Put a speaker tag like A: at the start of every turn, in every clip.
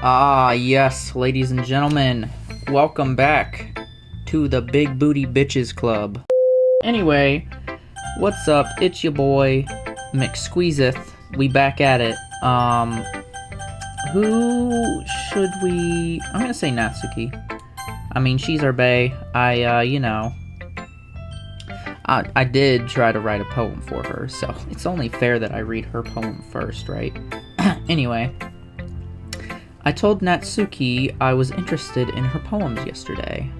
A: Ah, yes, ladies and gentlemen, welcome back to the Big Booty Bitches Club. Anyway, what's up? It's your boy, McSqueezeth. We back at it. Who should we... I'm gonna say Natsuki. I mean, she's our bae. I did try to write a poem for her, so it's only fair that I read her poem first, right? Anyway, I told Natsuki I was interested in her poems yesterday.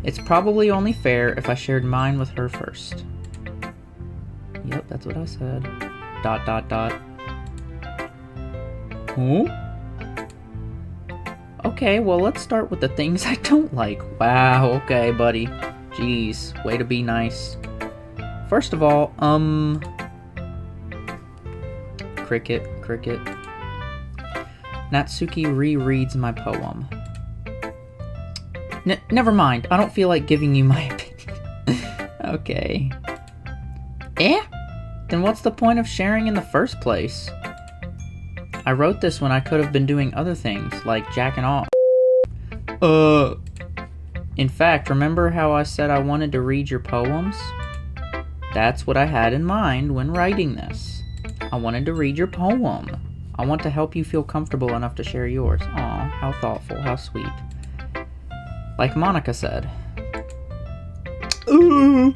A: It's probably only fair if I shared mine with her first. Yep, that's what I said. ... Huh? Okay, well, let's start with the things I don't like. Wow, okay, buddy. Jeez, way to be nice. First of all, Cricket. Natsuki rereads my poem. Never mind, I don't feel like giving you my opinion. Okay. Then what's the point of sharing in the first place? I wrote this when I could have been doing other things, like jacking off. In fact, remember how I said I wanted to read your poems? That's what I had in mind when writing this. I wanted to read your poem. I want to help you feel comfortable enough to share yours. Aw, how thoughtful, how sweet. Like Monica said. Ooh.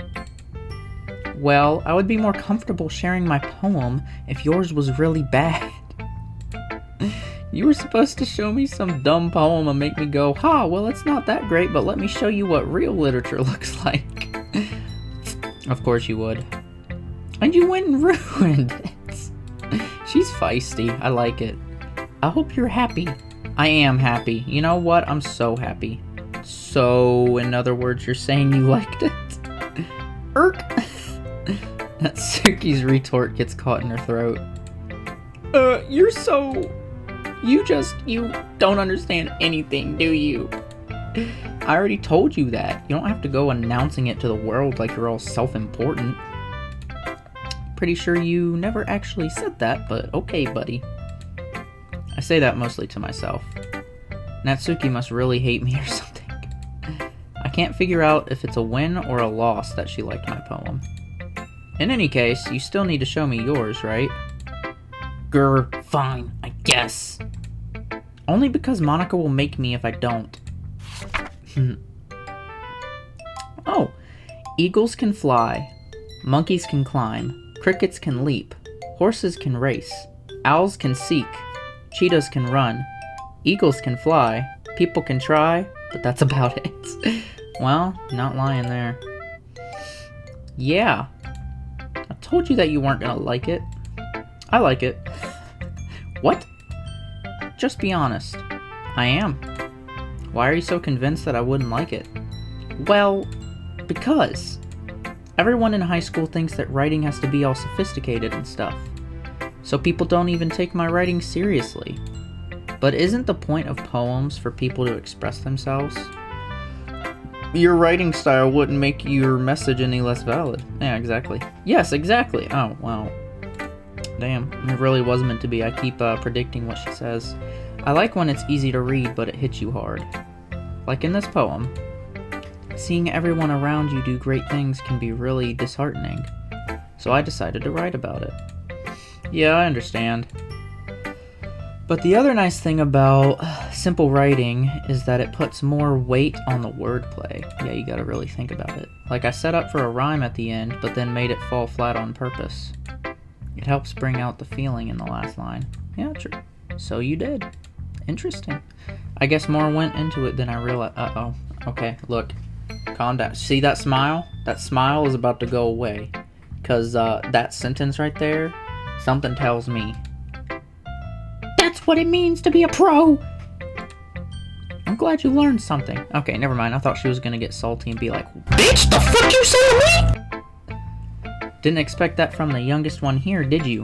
A: Well, I would be more comfortable sharing my poem if yours was really bad. You were supposed to show me some dumb poem and make me go, ha, well, it's not that great, but let me show you what real literature looks like. Of course you would. And you went and ruined it. She's feisty. I like it. I hope you're happy. I am happy. You know what? I'm so happy. So, in other words, you're saying you liked it? Irk! Natsuki's retort gets caught in her throat. You're so... You don't understand anything, do you? I already told you that. You don't have to go announcing it to the world like you're all self-important. Pretty sure you never actually said that, but okay, buddy. I say that mostly to myself. Natsuki must really hate me or something. I can't figure out if it's a win or a loss that she liked my poem. In any case, you still need to show me yours, right? Grr, fine, I guess. Only because Monica will make me if I don't. Oh, eagles can fly, monkeys can climb, crickets can leap, horses can race, owls can seek, cheetahs can run, eagles can fly, people can try, but that's about it. Well, not lying there. Yeah, I told you that you weren't gonna like it. I like it. What? Just be honest. I am. Why are you so convinced that I wouldn't like it? Well, because everyone in high school thinks that writing has to be all sophisticated and stuff. So people don't even take my writing seriously. But isn't the point of poems for people to express themselves? Your writing style wouldn't make your message any less valid. Yeah, exactly. Yes, exactly. Oh, wow. Damn, it really was meant to be. I keep predicting what she says. I like when it's easy to read, but it hits you hard. Like in this poem. Seeing everyone around you do great things can be really disheartening. So I decided to write about it. Yeah, I understand. But the other nice thing about simple writing is that it puts more weight on the wordplay. Yeah, you gotta really think about it. Like I set up for a rhyme at the end, but then made it fall flat on purpose. It helps bring out the feeling in the last line. Yeah, true. So you did. Interesting. I guess more went into it than I realized. Uh-oh. Okay, look. Calm down. See that smile? That smile is about to go away. Because that sentence right there, something tells me. That's what it means to be a pro! I'm glad you learned something. Okay, never mind. I thought she was gonna get salty and be like, bitch, the fuck you say to me? Didn't expect that from the youngest one here, did you?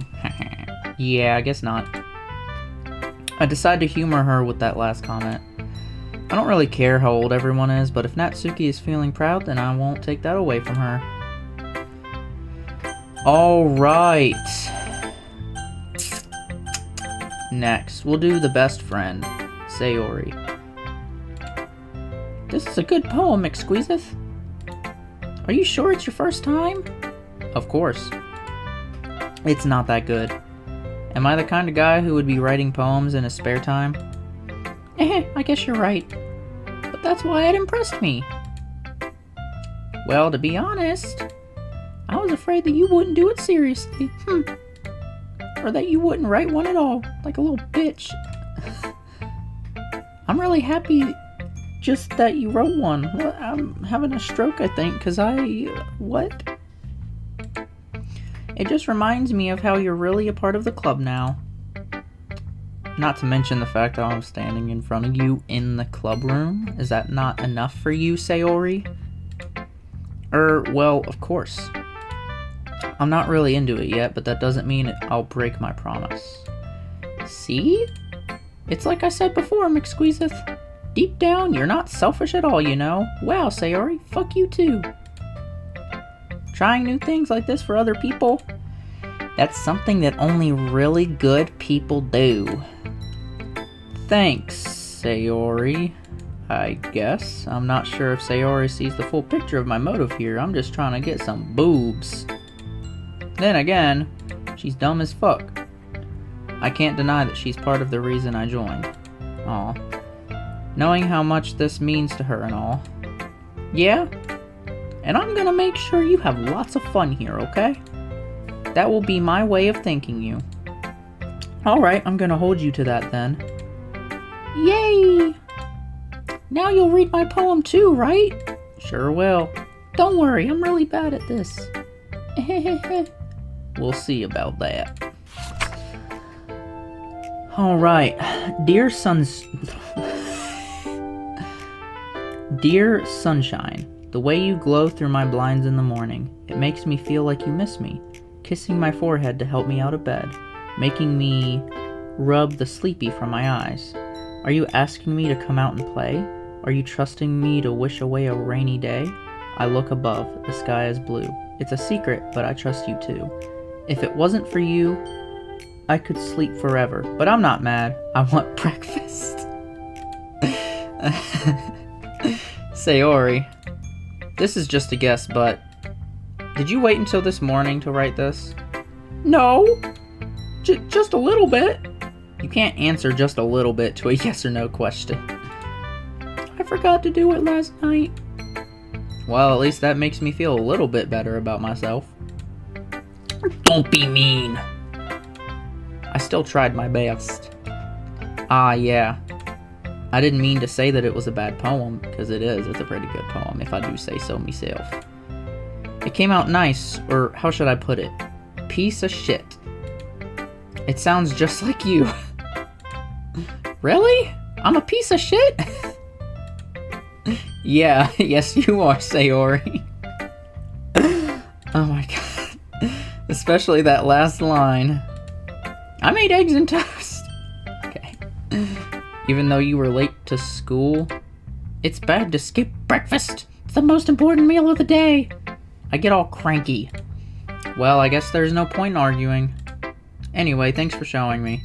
A: Yeah, I guess not. I decided to humor her with that last comment. I don't really care how old everyone is, but if Natsuki is feeling proud, then I won't take that away from her. Alright. Next, we'll do the best friend, Sayori. This is a good poem, McSqueezeth. Are you sure it's your first time? Of course. It's not that good. Am I the kind of guy who would be writing poems in his spare time? I guess you're right. But that's why it impressed me. Well, to be honest, I was afraid that you wouldn't do it seriously. Or that you wouldn't write one at all, like a little bitch. I'm really happy just that you wrote one. I'm having a stroke, I think, because what? It just reminds me of how you're really a part of the club now. Not to mention the fact that I'm standing in front of you in the club room. Is that not enough for you, Sayori? Well, of course. I'm not really into it yet, but that doesn't mean I'll break my promise. See? It's like I said before, McSqueezeth. Deep down, you're not selfish at all, you know. Wow, Sayori, fuck you too. Trying new things like this for other people, that's something that only really good people do. Thanks, Sayori. I guess. I'm not sure if Sayori sees the full picture of my motive here. I'm just trying to get some boobs. Then again, she's dumb as fuck. I can't deny that she's part of the reason I joined. Aw. Knowing how much this means to her and all. Yeah? And I'm gonna make sure you have lots of fun here, okay? That will be my way of thanking you. Alright, I'm gonna hold you to that then. Yay! Now you'll read my poem too, right? Sure will. Don't worry, I'm really bad at this. We'll see about that. Alright, Dear Sunshine, the way you glow through my blinds in the morning, it makes me feel like you miss me, kissing my forehead to help me out of bed, making me rub the sleepy from my eyes. Are you asking me to come out and play? Are you trusting me to wish away a rainy day? I look above, the sky is blue. It's a secret, but I trust you too. If it wasn't for you, I could sleep forever, but I'm not mad. I want breakfast. Sayori, this is just a guess, but did you wait until this morning to write this? No, just a little bit. You can't answer just a little bit to a yes or no question. I forgot to do it last night. Well, at least that makes me feel a little bit better about myself. Don't be mean. I still tried my best. Ah, yeah. I didn't mean to say that it was a bad poem, because it is. It's a pretty good poem, if I do say so myself. It came out nice, or how should I put it? Piece of shit. It sounds just like you. Really? I'm a piece of shit? Yeah, yes you are, Sayori. Oh my god. Especially that last line. I made eggs and toast. Okay. Even though you were late to school, it's bad to skip breakfast. It's the most important meal of the day. I get all cranky. Well, I guess there's no point in arguing. Anyway, thanks for showing me.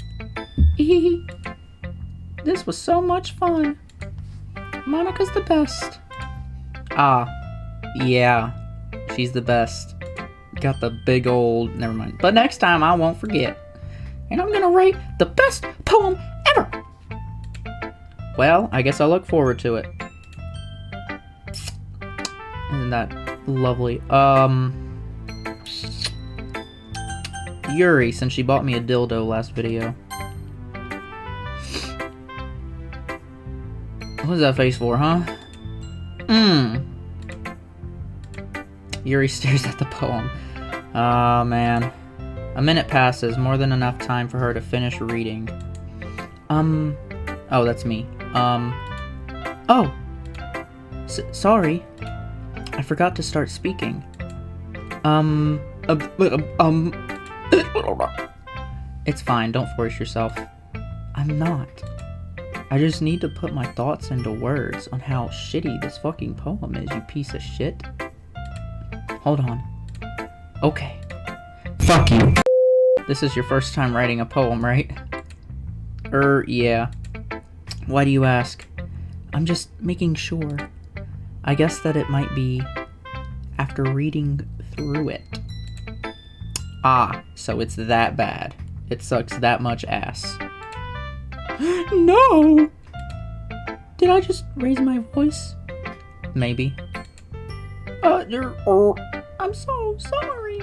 A: This was so much fun. Monica's the best. Ah, yeah. She's the best. Got the big old... Never mind. But next time I won't forget. And I'm gonna write the best poem ever! Well, I guess I'll look forward to it. Isn't that lovely? Yuri, since she bought me a dildo last video. What's that face for, huh? Yuri stares at the poem. Ah, man. A minute passes, more than enough time for her to finish reading. Oh, that's me. Oh! Sorry. I forgot to start speaking. It's fine, don't force yourself. I'm not. I just need to put my thoughts into words on how shitty this fucking poem is, you piece of shit. Hold on. Okay. Fuck you. This is your first time writing a poem, right? Yeah. Why do you ask? I'm just making sure. I guess that it might be after reading through it. Ah, so it's that bad. It sucks that much ass. No! Did I just raise my voice? Maybe. I'm so sorry.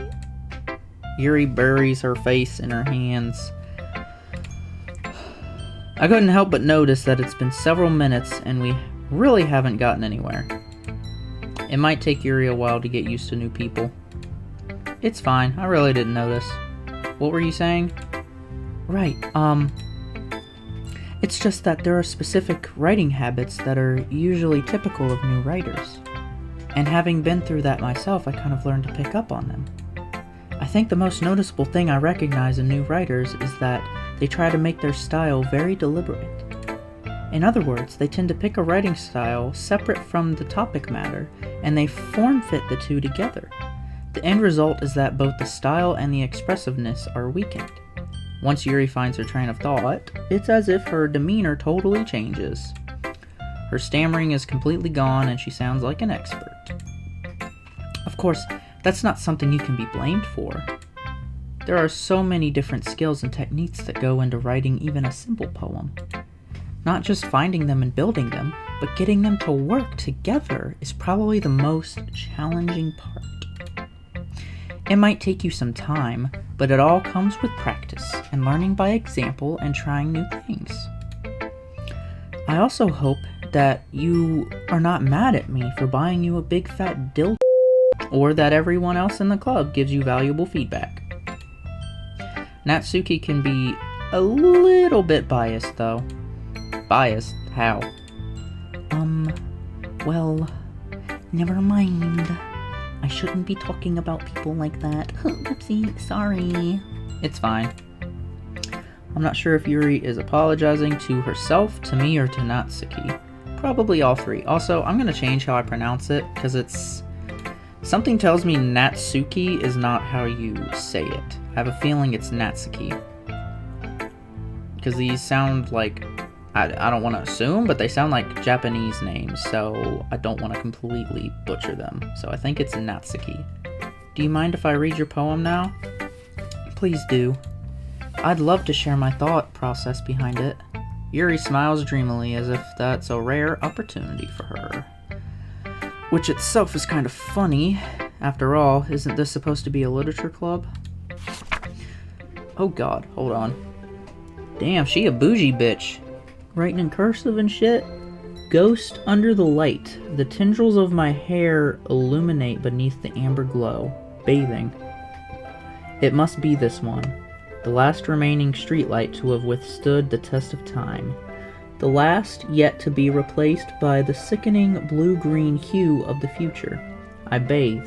A: Yuri buries her face in her hands. I couldn't help but notice that it's been several minutes and we really haven't gotten anywhere. It might take Yuri a while to get used to new people. It's fine, I really didn't notice. What were you saying? Right, it's just that there are specific writing habits that are usually typical of new writers. And having been through that myself, I kind of learned to pick up on them. I think the most noticeable thing I recognize in new writers is that they try to make their style very deliberate. In other words, they tend to pick a writing style separate from the topic matter, and they form-fit the two together. The end result is that both the style and the expressiveness are weakened. Once Yuri finds her train of thought, it's as if her demeanor totally changes. Her stammering is completely gone and she sounds like an expert. Of course, that's not something you can be blamed for. There are so many different skills and techniques that go into writing even a simple poem. Not just finding them and building them, but getting them to work together is probably the most challenging part. It might take you some time, but it all comes with practice and learning by example and trying new things. I also hope that you are not mad at me for buying you a big fat dildo, or that everyone else in the club gives you valuable feedback. Natsuki can be a little bit biased though. Biased? How? Well, never mind. I shouldn't be talking about people like that. Oopsie, sorry. It's fine. I'm not sure if Yuri is apologizing to herself, to me, or to Natsuki. Probably all three. Also, I'm gonna change how I pronounce it, because it's... Something tells me Natsuki is not how you say it. I have a feeling it's Natsuki. Because these sound like... I don't want to assume, but they sound like Japanese names, so I don't want to completely butcher them. So I think it's Natsuki. Do you mind if I read your poem now? Please do. I'd love to share my thought process behind it. Yuri smiles dreamily as if that's a rare opportunity for her. Which itself is kind of funny. After all, isn't this supposed to be a literature club? Oh god, hold on. Damn, she a bougie bitch. Writing in cursive and shit. Ghost under the light. The tendrils of my hair illuminate beneath the amber glow. Bathing. It must be this one. The last remaining streetlight to have withstood the test of time. The last yet to be replaced by the sickening blue-green hue of the future. I bathe.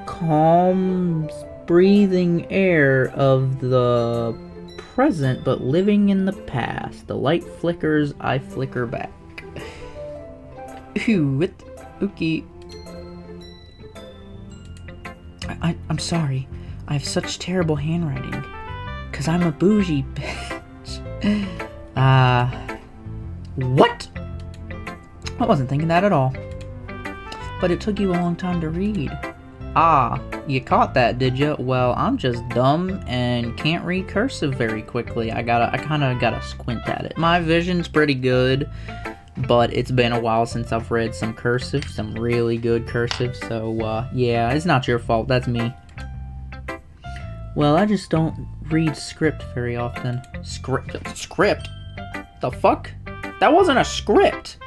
A: Calm, breathing air of the present, but living in the past. The light flickers, I flicker back. Okay. I'm sorry. I have such terrible handwriting. 'Cause I'm a bougie bitch. What? I wasn't thinking that at all. But it took you a long time to read. Ah, you caught that, did you? Well, I'm just dumb and can't read cursive very quickly. I kinda gotta squint at it. My vision's pretty good, but it's been a while since I've read some cursive, some really good cursive, so, yeah, it's not your fault, that's me. Well, I just don't read script very often. Script? The fuck? That wasn't a script!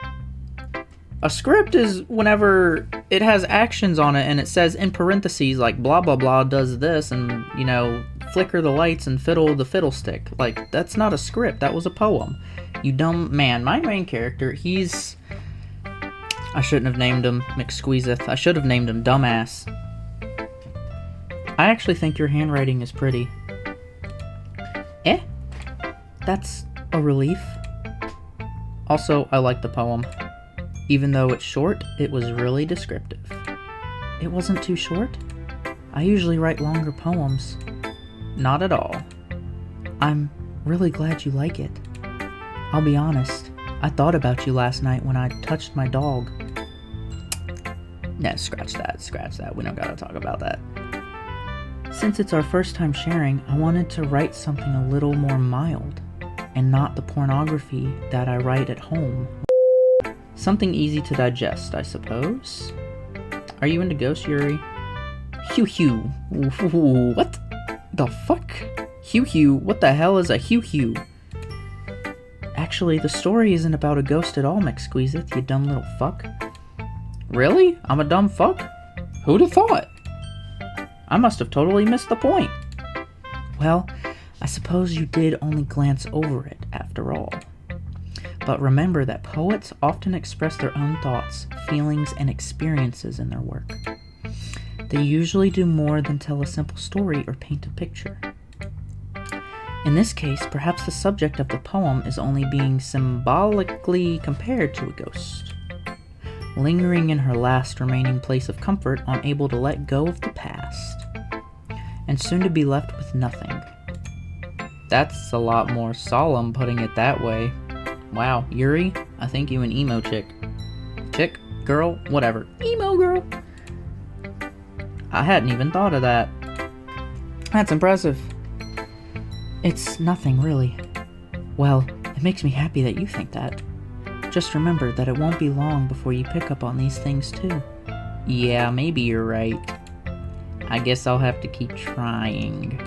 A: A script is whenever it has actions on it and it says in parentheses like blah blah blah does this and, you know, flicker the lights and fiddle the fiddlestick. Like, that's not a script, that was a poem. You dumb man. My main character, I shouldn't have named him McSqueezeth. I should have named him Dumbass. I actually think your handwriting is pretty. That's a relief. Also, I like the poem. Even though it's short, it was really descriptive. It wasn't too short? I usually write longer poems. Not at all. I'm Really glad you like it. I'll be honest, I thought about you last night when I touched my dog. Nah, scratch that. We don't gotta talk about that. Since it's our first time sharing, I wanted to write something a little more mild, and not the pornography that I write at home. Something easy to digest, I suppose. Are you into ghosts, Yuri? Hew. What the fuck? Hew. What the hell is a hew? Actually, the story isn't about a ghost at all, McSqueezeth, you dumb little fuck. Really? I'm a dumb fuck? Who'd have thought? I must have totally missed the point. Well, I suppose you did only glance over it, after all. But remember that poets often express their own thoughts, feelings, and experiences in their work. They usually do more than tell a simple story or paint a picture. In this case, perhaps the subject of the poem is only being symbolically compared to a ghost, lingering in her last remaining place of comfort, unable to let go of the past, and soon to be left with nothing. That's a lot more solemn putting it that way. Wow, Yuri, I think you an emo chick. Chick? Girl? Whatever. Emo girl? I hadn't even thought of that. That's impressive. It's nothing, really. Well, it makes me happy that you think that. Just remember that it won't be long before you pick up on these things, too. Yeah, maybe you're right. I guess I'll have to keep trying.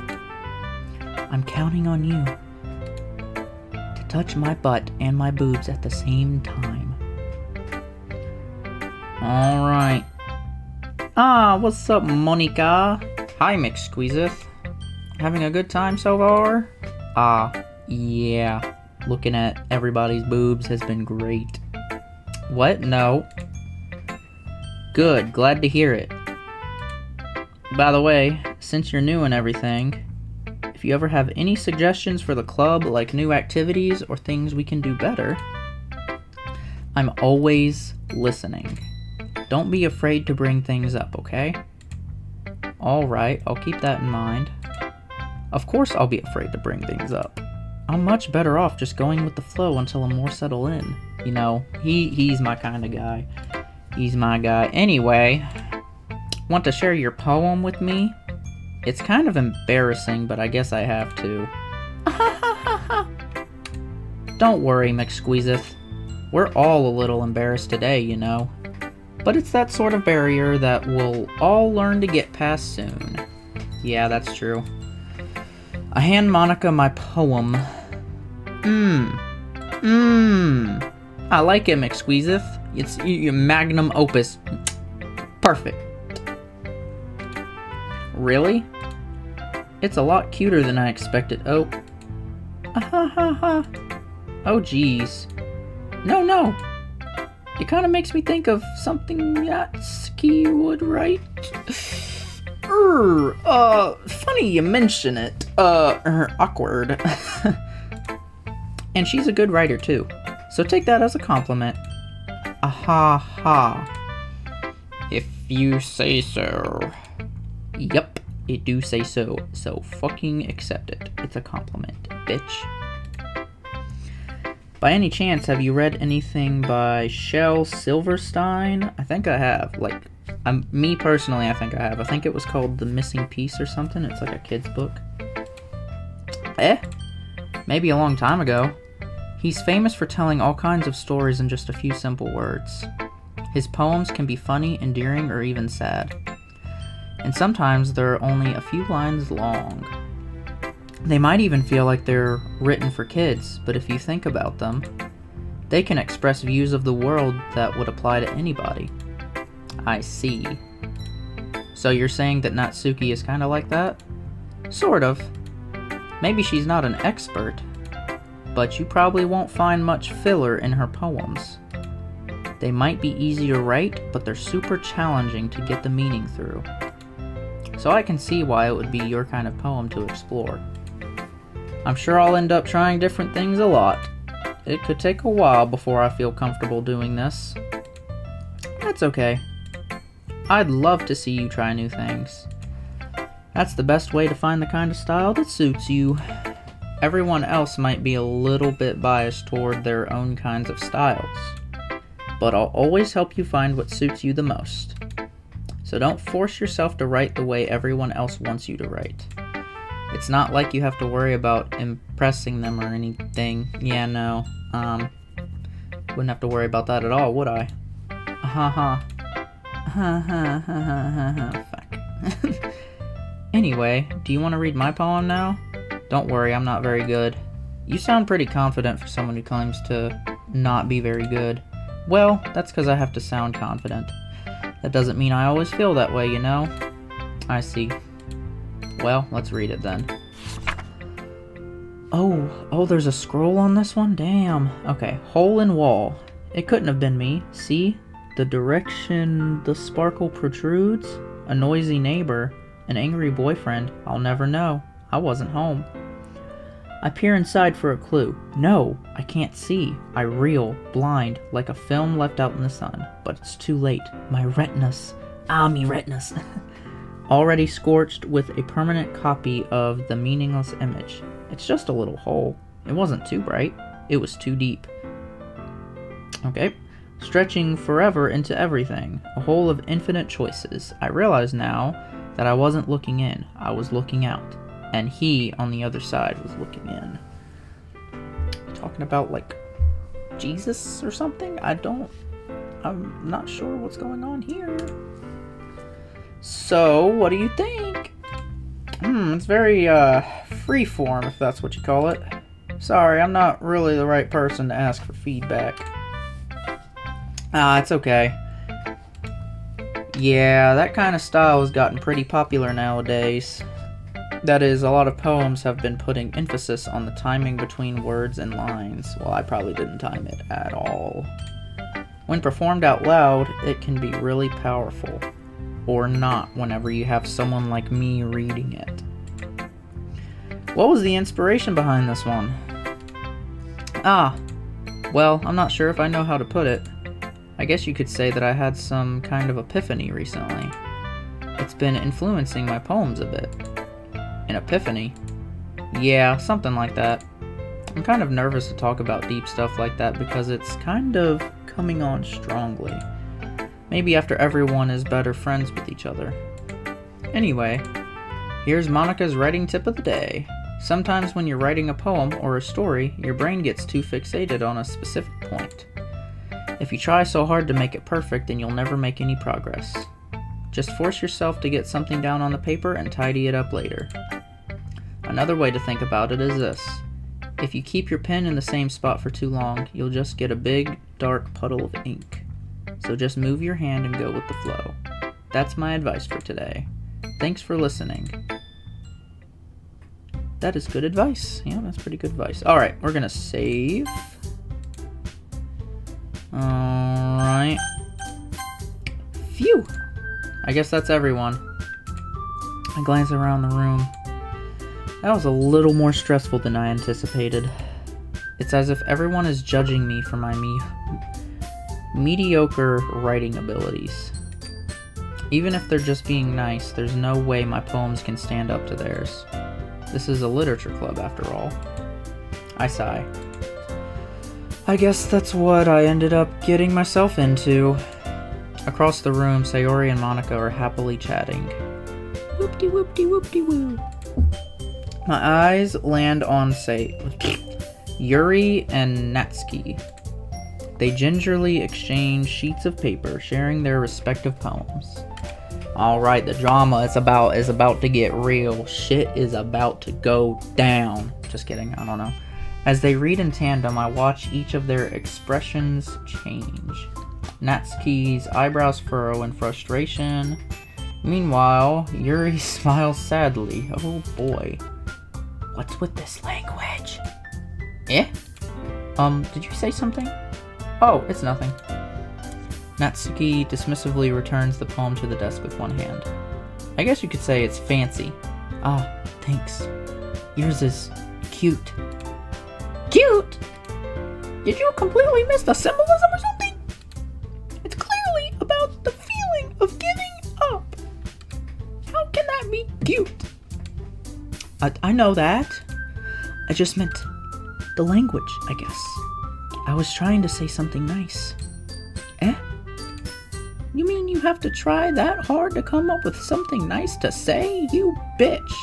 A: I'm counting on you to touch my butt and my boobs at the same time. Alright. What's up, Monica? Hi, McSqueezeth. Having a good time so far? Yeah. Looking at everybody's boobs has been great. What? No. Good, glad to hear it. By the way, since you're new and everything, if you ever have any suggestions for the club, like new activities or things we can do better, I'm always listening. Don't be afraid to bring things up, okay? Alright, I'll keep that in mind. Of course I'll be afraid to bring things up. I'm much better off just going with the flow until I'm more settled in. You know, he's my kind of guy. He's my guy. Anyway, want to share your poem with me? It's kind of embarrassing, but I guess I have to. Don't worry, McSqueezeth. We're all a little embarrassed today, you know. But it's that sort of barrier that we'll all learn to get past soon. Yeah, that's true. I hand Monica my poem. I like it, McSqueezeth. It's your magnum opus. Perfect. Really? It's a lot cuter than I expected. Oh. Oh, geez. No. It kind of makes me think of something Natsuki would write. Funny you mention it. Awkward. And she's a good writer too, so take that as a compliment. If you say so. Yup, it do say so, so fucking accept it. It's a compliment, bitch. By any chance, have you read anything by Shel Silverstein? I think I have. Me personally, I think I have. I think it was called The Missing Piece or something. It's like a kid's book. Maybe a long time ago. He's famous for telling all kinds of stories in just a few simple words. His poems can be funny, endearing, or even sad. And sometimes they're only a few lines long. They might even feel like they're written for kids, but if you think about them, they can express views of the world that would apply to anybody. I see. So you're saying that Natsuki is kind of like that? Sort of. Maybe she's not an expert, but you probably won't find much filler in her poems. They might be easy to write, but they're super challenging to get the meaning through. So I can see why it would be your kind of poem to explore. I'm sure I'll end up trying different things a lot. It could take a while before I feel comfortable doing this. That's okay. I'd love to see you try new things. That's the best way to find the kind of style that suits you. Everyone else might be a little bit biased toward their own kinds of styles, but I'll always help you find what suits you the most. So don't force yourself to write the way everyone else wants you to write. It's not like you have to worry about impressing them or anything. Yeah, no. Wouldn't have to worry about that at all, would I? Ha. Fuck. Anyway, do you want to read my poem now? Don't worry, I'm not very good. You sound pretty confident for someone who claims to not be very good. Well, that's because I have to sound confident. That doesn't mean I always feel that way, you know? I see. Well, let's read it then. Oh, there's a scroll on this one? Damn. Okay, hole in wall. It couldn't have been me. See? The direction the sparkle protrudes? A noisy neighbor. An angry boyfriend. I'll never know. I wasn't home. I peer inside for a clue. No, I can't see. I reel, blind, like a film left out in the sun. But it's too late. My retinas. Me retinas. Already scorched with a permanent copy of the meaningless image. It's just a little hole. It wasn't too bright. It was too deep. Okay. Stretching forever into everything. A hole of infinite choices. I realize now that I wasn't looking in. I was looking out. And he, on the other side, was looking in. Talking about, like, Jesus or something? I'm not sure what's going on here. So, what do you think? It's very, freeform, if that's what you call it. Sorry, I'm not really the right person to ask for feedback. It's okay. Yeah, that kind of style has gotten pretty popular nowadays. That is, a lot of poems have been putting emphasis on the timing between words and lines. Well, I probably didn't time it at all. When performed out loud, it can be really powerful. Or not, whenever you have someone like me reading it. What was the inspiration behind this one? Well, I'm not sure if I know how to put it. I guess you could say that I had some kind of epiphany recently. It's been influencing my poems a bit. An epiphany? Yeah, something like that. I'm kind of nervous to talk about deep stuff like that because it's kind of coming on strongly. Maybe after everyone is better friends with each other. Anyway, here's Monica's writing tip of the day. Sometimes when you're writing a poem or a story, your brain gets too fixated on a specific point. If you try so hard to make it perfect, then you'll never make any progress. Just force yourself to get something down on the paper and tidy it up later. Another way to think about it is this. If you keep your pen in the same spot for too long, you'll just get a big, dark puddle of ink. So just move your hand and go with the flow. That's my advice for today. Thanks for listening. That is good advice. Yeah, that's pretty good advice. Alright, we're gonna save. Alright. Phew! I guess that's everyone. I glance around the room. That was a little more stressful than I anticipated. It's as if everyone is judging me for my mediocre writing abilities. Even if they're just being nice, there's no way my poems can stand up to theirs. This is a literature club, after all. I sigh. I guess that's what I ended up getting myself into. Across the room, Sayori and Monica are happily chatting. Whoop-de-whoop-de-whoop-de-woo. My eyes land on, Yuri and Natsuki. They gingerly exchange sheets of paper, sharing their respective poems. Alright, the drama is about to get real. Shit is about to go down. Just kidding, I don't know. As they read in tandem, I watch each of their expressions change. Natsuki's eyebrows furrow in frustration. Meanwhile, Yuri smiles sadly. Oh boy. What's with this language? Eh? Did you say something? Oh, it's nothing. Natsuki dismissively returns the poem to the desk with one hand. I guess you could say it's fancy. Ah, thanks. Yours is cute. Cute? Did you completely miss the symbolism or something? It's clearly about the feeling of giving up. How can that be cute? I know that. I just meant the language, I guess. I was trying to say something nice. Eh? You mean you have to try that hard to come up with something nice to say, you bitch?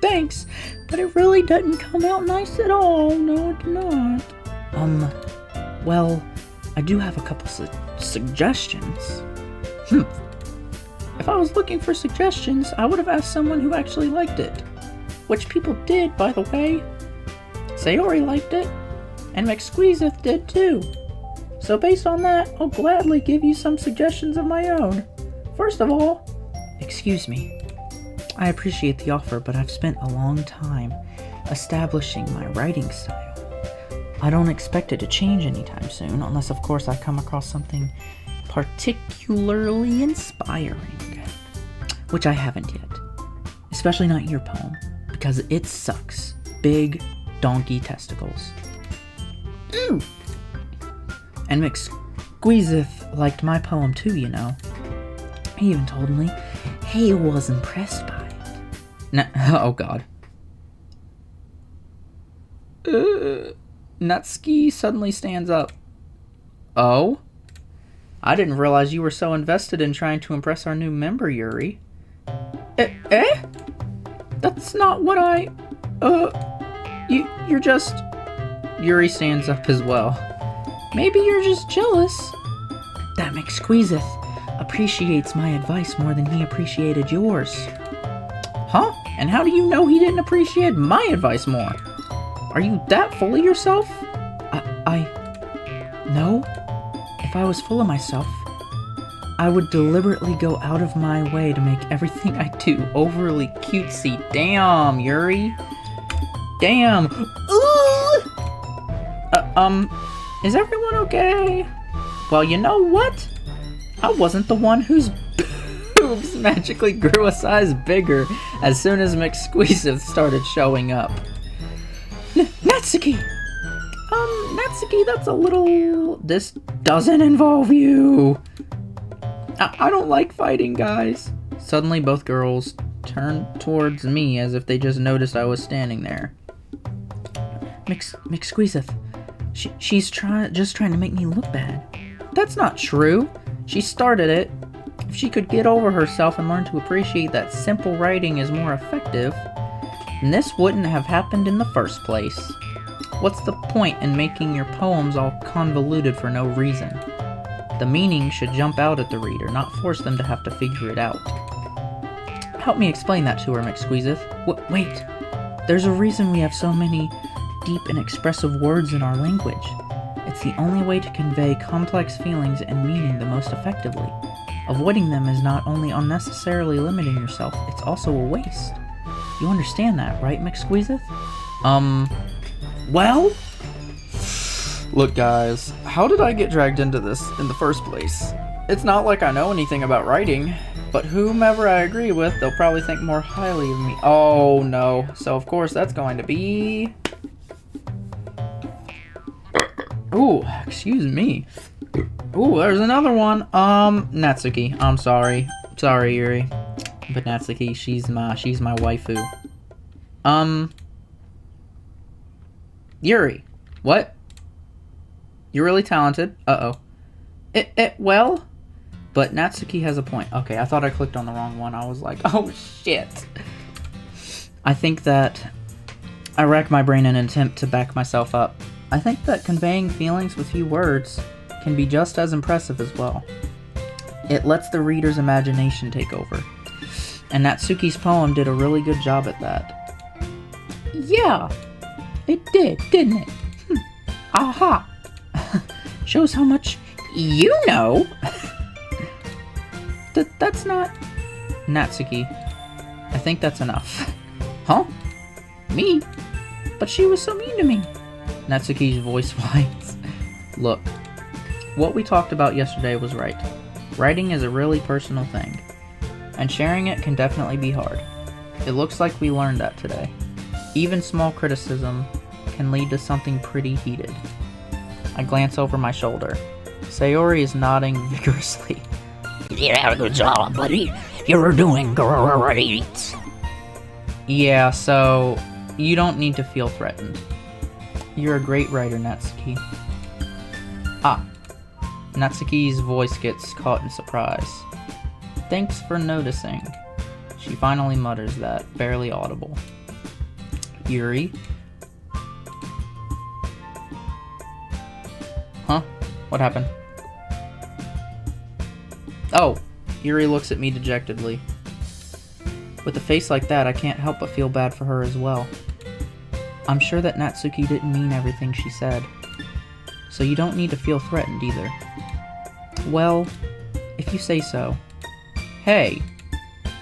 A: Thanks, but it really didn't come out nice at all. No, it did not. Well, I do have a couple suggestions. If I was looking for suggestions, I would have asked someone who actually liked it. Which people did, by the way. Sayori liked it, and McSqueezeth did too. So based on that, I'll gladly give you some suggestions of my own. First of all, excuse me. I appreciate the offer, but I've spent a long time establishing my writing style. I don't expect it to change anytime soon, unless of course I come across something particularly inspiring. Which I haven't yet. Especially not your poem, because it sucks. Big donkey testicles. And McSqueezeth liked my poem too, you know. He even told me he was impressed by it. Oh god. Natsuki suddenly stands up. Oh? I didn't realize you were so invested in trying to impress our new member, Yuri. Eh? That's not what I... You're just... Yuri stands up as well. Maybe you're just jealous. That McSqueezeth appreciates my advice more than he appreciated yours. Huh? And how do you know he didn't appreciate my advice more? Are you that full of yourself? No. If I was full of myself, I would deliberately go out of my way to make everything I do overly cutesy. Damn, Yuri. Damn. Is everyone okay? Well, you know what? I wasn't the one whose boobs magically grew a size bigger as soon as McSqueezeth started showing up. Natsuki! Natsuki, that's a little... This doesn't involve you. I don't like fighting, guys. Suddenly, both girls turned towards me as if they just noticed I was standing there. McSqueezeth, she's just trying to make me look bad. That's not true. She started it. If she could get over herself and learn to appreciate that simple writing is more effective, then this wouldn't have happened in the first place. What's the point in making your poems all convoluted for no reason? The meaning should jump out at the reader, not force them to have to figure it out. Help me explain that to her, McSqueezeth. Wait. There's a reason we have so many deep and expressive words in our language. It's the only way to convey complex feelings and meaning the most effectively. Avoiding them is not only unnecessarily limiting yourself, it's also a waste. You understand that, right, McSqueezeth? Well? Look, guys, how did I get dragged into this in the first place? It's not like I know anything about writing, but whomever I agree with, they'll probably think more highly of me. Oh, no. So, of course, that's going to be... Ooh, excuse me. Ooh, there's another one. Natsuki. I'm sorry. Sorry, Yuri. But Natsuki, she's my waifu. Yuri. What? You're really talented. Uh-oh. Well... But Natsuki has a point. Okay, I thought I clicked on the wrong one. I was like, oh shit. I think that I rack my brain in an attempt to back myself up. I think that conveying feelings with few words can be just as impressive as well. It lets the reader's imagination take over. And Natsuki's poem did a really good job at that. Yeah, it did, didn't it? Aha! Shows how much you know! That's not... Natsuki, I think that's enough. Huh? Me? But she was so mean to me. Natsuki's voice whines. Look, what we talked about yesterday was right. Writing is a really personal thing, and sharing it can definitely be hard. It looks like we learned that today. Even small criticism can lead to something pretty heated. I glance over my shoulder. Sayori is nodding vigorously.
B: You did a good job, buddy. You're doing great.
A: Yeah, so You don't need to feel threatened. You're a great writer, Natsuki. Ah. Natsuki's voice gets caught in surprise. Thanks for noticing. She finally mutters that, barely audible. Yuri? Huh? What happened? Oh, Yuri looks at me dejectedly. With a face like that, I can't help but feel bad for her as well. I'm sure that Natsuki didn't mean everything she said. So you don't need to feel threatened either. Well, if you say so. Hey,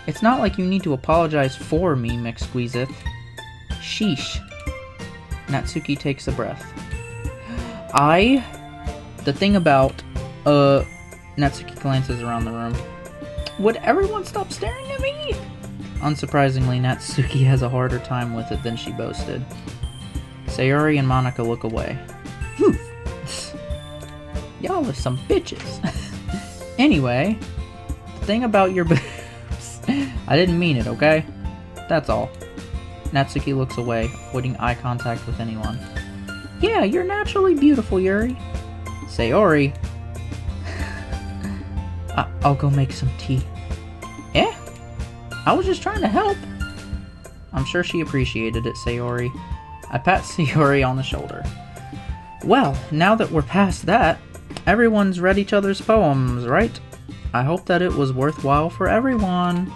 A: it's not like you need to apologize for me, McSqueezeth. Sheesh. Natsuki takes a breath. The thing about, Natsuki glances around the room. Would everyone stop staring at me? Unsurprisingly, Natsuki has a harder time with it than she boasted. Sayori and Monica look away. Y'all are some bitches. Anyway, the thing about your boobs. I didn't mean it, okay? That's all. Natsuki looks away, avoiding eye contact with anyone. Yeah, you're naturally beautiful, Yuri. Sayori. I'll go make some tea. Eh? I was just trying to help. I'm sure she appreciated it, Sayori. I pat Sayori on the shoulder. Well, now that we're past that, everyone's read each other's poems, right? I hope that it was worthwhile for everyone.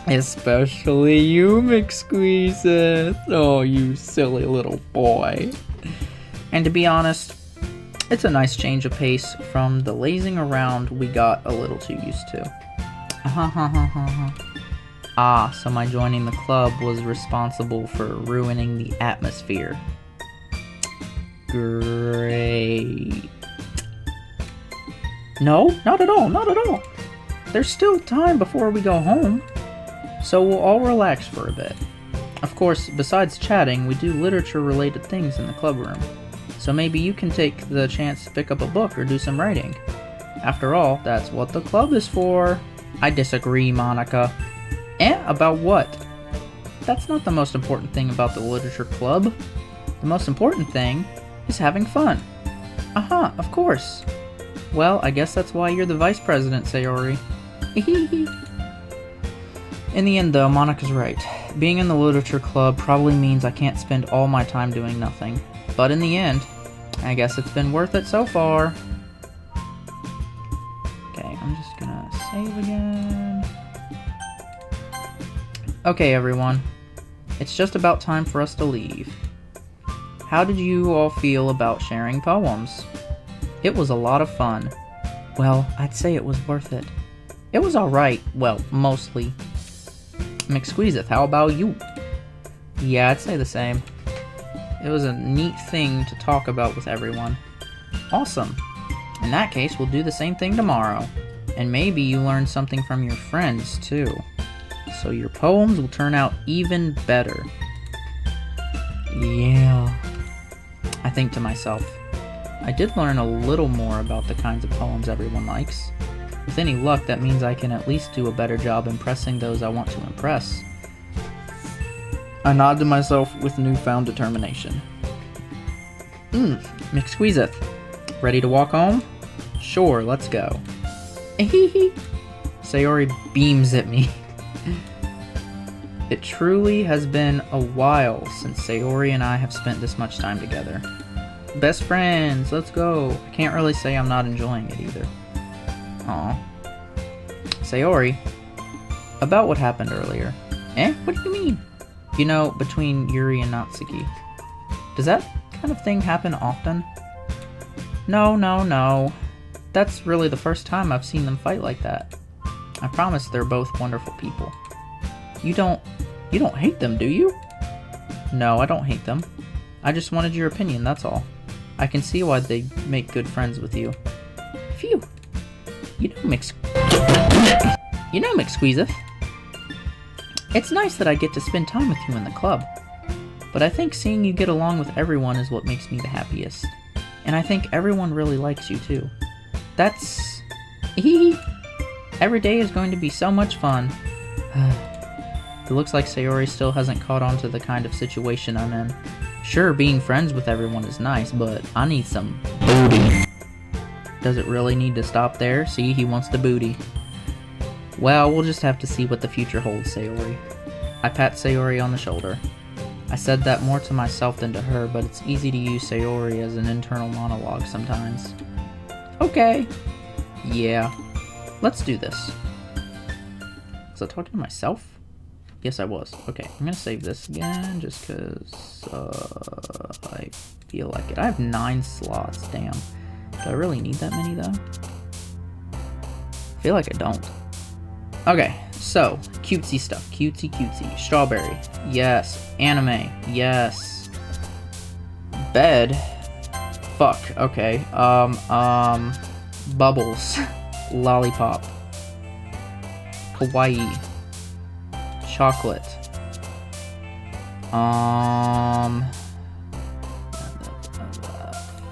A: Especially you, McSqueezeth. Oh, you silly little boy. And to be honest, it's a nice change of pace from the lazing around we got a little too used to. Ah, so my joining the club was responsible for ruining the atmosphere. Great. No, not at all, not at all. There's still time before we go home, so we'll all relax for a bit. Of course, besides chatting, we do literature-related things in the club room, so maybe you can take the chance to pick up a book or do some writing. After all, that's what the club is for. I disagree, Monica. About what? That's not the most important thing about the literature club. The most important thing is having fun. Of course. Well, I guess that's why you're the vice president, Sayori. In the end, though, Monica's right. Being in the literature club probably means I can't spend all my time doing nothing. But in the end, I guess it's been worth it so far. Okay, I'm just gonna save again. Okay, everyone. It's just about time for us to leave. How did you all feel about sharing poems? It was a lot of fun. Well, I'd say it was worth it. It was alright. Well, mostly. McSqueezeth, how about you? Yeah, I'd say the same. It was a neat thing to talk about with everyone. Awesome. In that case, we'll do the same thing tomorrow. And maybe you learn something from your friends, too. So your poems will turn out even better. Yeah. I think to myself, I did learn a little more about the kinds of poems everyone likes. With any luck, that means I can at least do a better job impressing those I want to impress. I nod to myself with newfound determination. McSqueezeth, ready to walk home? Sure, let's go. Sayori beams at me. It truly has been a while since Sayori and I have spent this much time together. Best friends, let's go. I can't really say I'm not enjoying it either. Aw. Sayori, about what happened earlier. What do you mean? You know, between Yuri and Natsuki. Does that kind of thing happen often? No. That's really the first time I've seen them fight like that. I promise they're both wonderful people. You don't hate them, do you? No, I don't hate them. I just wanted your opinion, that's all. I can see why they make good friends with you. Phew. You know McSqueezeth. It's nice that I get to spend time with you in the club. But I think seeing you get along with everyone is what makes me the happiest. And I think everyone really likes you too. That's... Every day is going to be so much fun. It looks like Sayori still hasn't caught on to the kind of situation I'm in. Sure, being friends with everyone is nice, but I need some booty. Does it really need to stop there? See, he wants the booty. Well, we'll just have to see what the future holds, Sayori. I pat Sayori on the shoulder. I said that more to myself than to her, but it's easy to use Sayori as an internal monologue sometimes. Okay. Yeah. Let's do this. Was I talking to myself? Yes, I was. Okay, I'm gonna save this again, just because I feel like it. I have 9 slots, damn. Do I really need that many, though? I feel like I don't. Okay, so, cutesy stuff. Cutesy, cutesy. Strawberry. Yes. Anime. Yes. Bed. Fuck. Okay. Bubbles. Lollipop. Kawaii. Chocolate.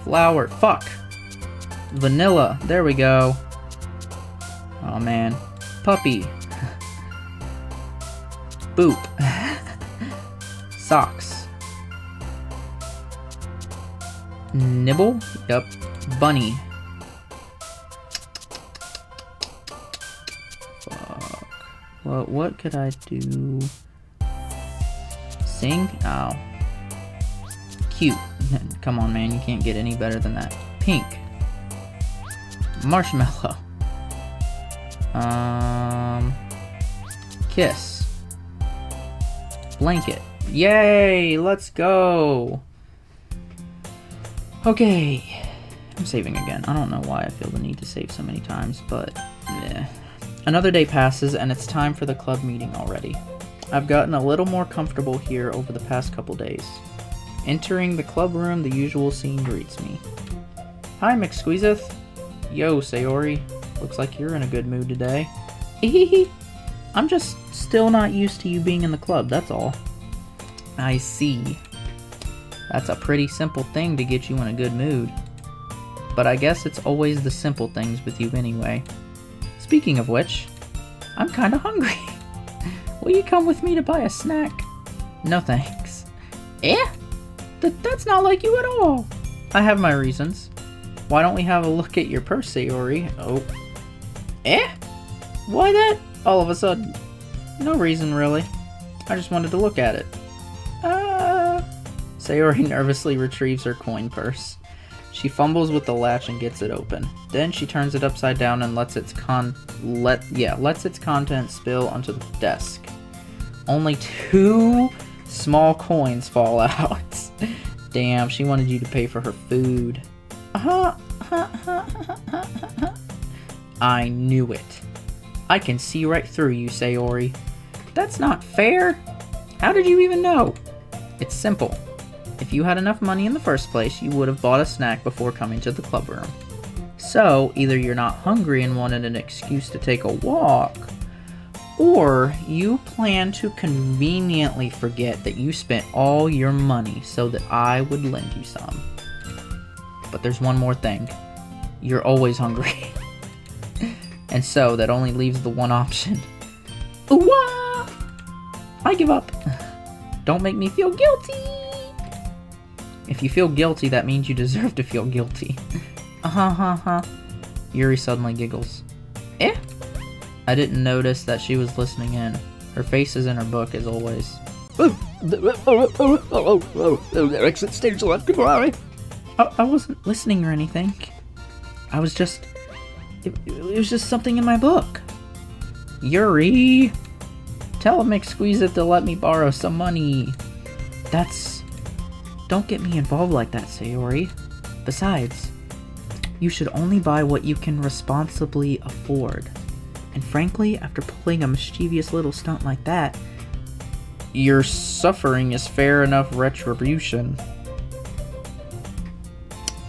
A: Flower. Fuck. Vanilla. There we go. Oh man. Puppy. Boop. Socks. Nibble? Yep. Bunny. Fuck. Well, what could I do? Sing? Oh. Cute. Come on, man. You can't get any better than that. Pink. Marshmallow. Kiss. Blanket. Yay! Let's go! Okay. I'm saving again. I don't know why I feel the need to save so many times, but yeah. Another day passes, and it's time for the club meeting already. I've gotten a little more comfortable here over the past couple days. Entering the club room, the usual scene greets me. Hi, McSqueezeth. Yo, Sayori. Looks like you're in a good mood today. Hehehe. I'm just still not used to you being in the club, that's all. I see. That's a pretty simple thing to get you in a good mood. But I guess it's always the simple things with you anyway. Speaking of which, I'm kinda hungry. Will you come with me to buy a snack? No thanks. Eh? That's not like you at all. I have my reasons. Why don't we have a look at your purse, Sayori? Oh. Eh? Why that? All of a sudden. No reason, really. I just wanted to look at it. Sayori nervously retrieves her coin purse. She fumbles with the latch and gets it open. Then she turns it upside down and lets its contents spill onto the desk. Only 2 small coins fall out. Damn, she wanted you to pay for her food. I knew it. I can see right through you, Sayori. That's not fair. How did you even know? It's simple. If you had enough money in the first place, you would have bought a snack before coming to the club room. So, either you're not hungry and wanted an excuse to take a walk, or you plan to conveniently forget that you spent all your money so that I would lend you some. But there's one more thing. You're always hungry. And so, that only leaves the one option. Ooh-wah! I give up. Don't make me feel guilty! If you feel guilty, that means you deserve to feel guilty. Yuri suddenly giggles. Eh? I didn't notice that she was listening in. Her face is in her book, as always.
B: Exit stage left, goodbye.
A: I wasn't listening or anything. I was just... It was just something in my book. Yuri! Tell McSqueezeth to let me borrow some money. Don't get me involved like that, Sayori. Besides, you should only buy what you can responsibly afford. And frankly, after pulling a mischievous little stunt like that, your suffering is fair enough retribution.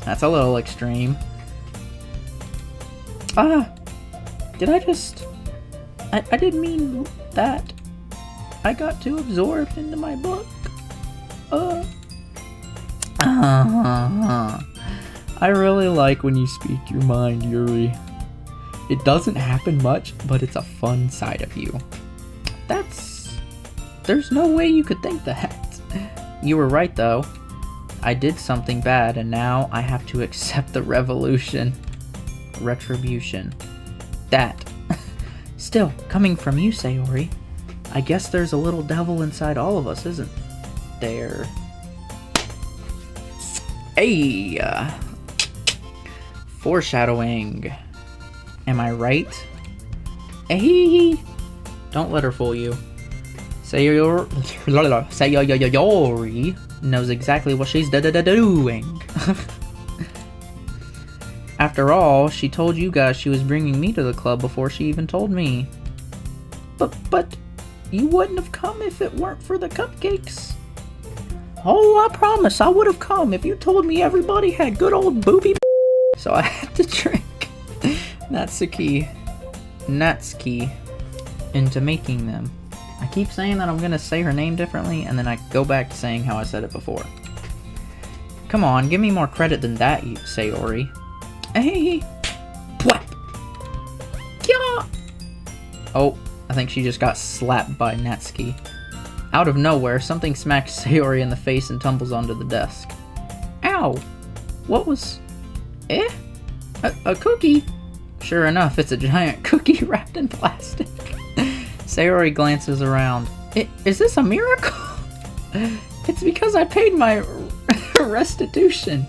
A: That's a little extreme. Did I just... I didn't mean that. I got too absorbed into my book. I really like when you speak your mind, Yuri. It doesn't happen much, but it's a fun side of you. That's There's no way you could think that. You were right, though. I did something bad, and now I have to accept the retribution. That. Still, coming from you, Sayori, I guess there's a little devil inside all of us, isn't there? Hey! Foreshadowing. Am I right? Hey! Don't let her fool you. Sayori knows exactly what she's doing. After all, she told you guys she was bringing me to the club before she even told me. But you wouldn't have come if it weren't for the cupcakes. Oh, I promise I would have come if you told me everybody had good old booby. So I had to trick Natsuki into making them. I keep saying that I'm gonna say her name differently, and then I go back to saying how I said it before. Come on, give me more credit than that, you Sayori. Hey! What? Yeah! Oh, I think she just got slapped by Natsuki. Out of nowhere, something smacks Sayori in the face and tumbles onto the desk. Ow! What was... A cookie? Sure enough, it's a giant cookie wrapped in plastic. Sayori glances around. Is this a miracle? It's because I paid my retribution.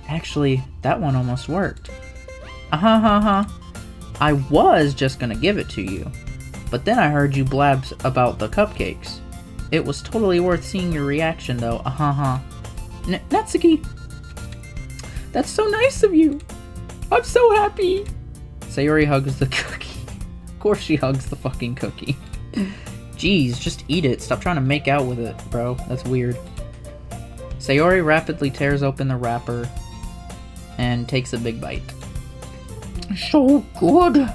A: Actually, that one almost worked. I was just gonna give it to you, but then I heard you blabs about the cupcakes. It was totally worth seeing your reaction, though. Natsuki, that's so nice of you. I'm so happy. Sayori hugs the cookie. Of course she hugs the fucking cookie. Jeez, just eat it. Stop trying to make out with it, bro. That's weird. Sayori rapidly tears open the wrapper and takes a big bite. So good.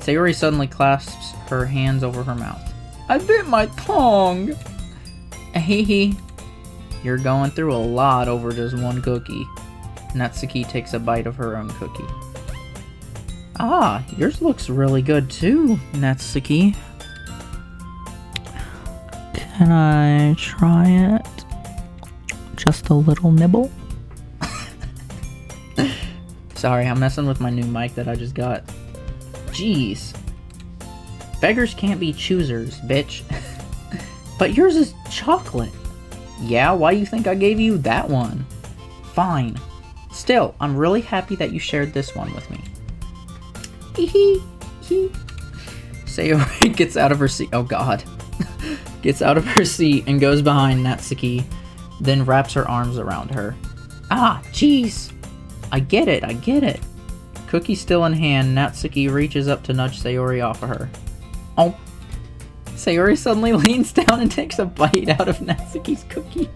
A: Sayori suddenly clasps her hands over her mouth. I bit my tongue. Hehe. You're going through a lot over just one cookie. Natsuki takes a bite of her own cookie. Ah, yours looks really good too, Natsuki. Can I try it? Just a little nibble? Sorry, I'm messing with my new mic that I just got. Jeez. Beggars can't be choosers, bitch. But yours is chocolate. Yeah, why do you think I gave you that one? Fine. Still, I'm really happy that you shared this one with me. Sayori gets out of her seat. Oh god. Gets out of her seat and goes behind Natsuki, then wraps her arms around her. Ah, jeez. I get it. Cookie still in hand, Natsuki reaches up to nudge Sayori off of her. Oh. Sayori suddenly leans down and takes a bite out of Natsuki's cookie.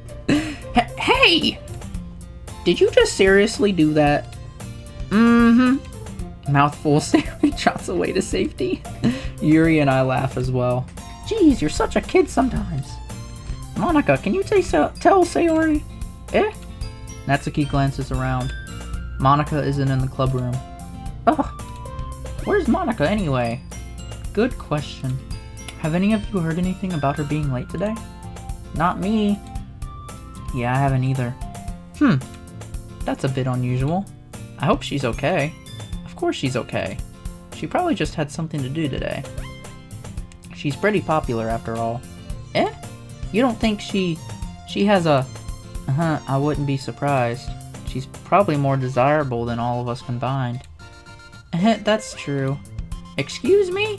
A: Hey! Did you just seriously do that? Mm-hmm. Mouthful, Sayori trots away to safety. Yuri and I laugh as well. Jeez, you're such a kid sometimes. Monica, can you tell Sayori? Natsuki glances around. Monica isn't in the club room. Ugh. Where's Monica anyway? Good question. Have any of you heard anything about her being late today? Not me. Yeah, I haven't either. That's a bit unusual. I hope she's okay. Of course she's okay. She probably just had something to do today. She's pretty popular after all. You don't think she has a... I wouldn't be surprised. She's probably more desirable than all of us combined. That's true. Excuse me?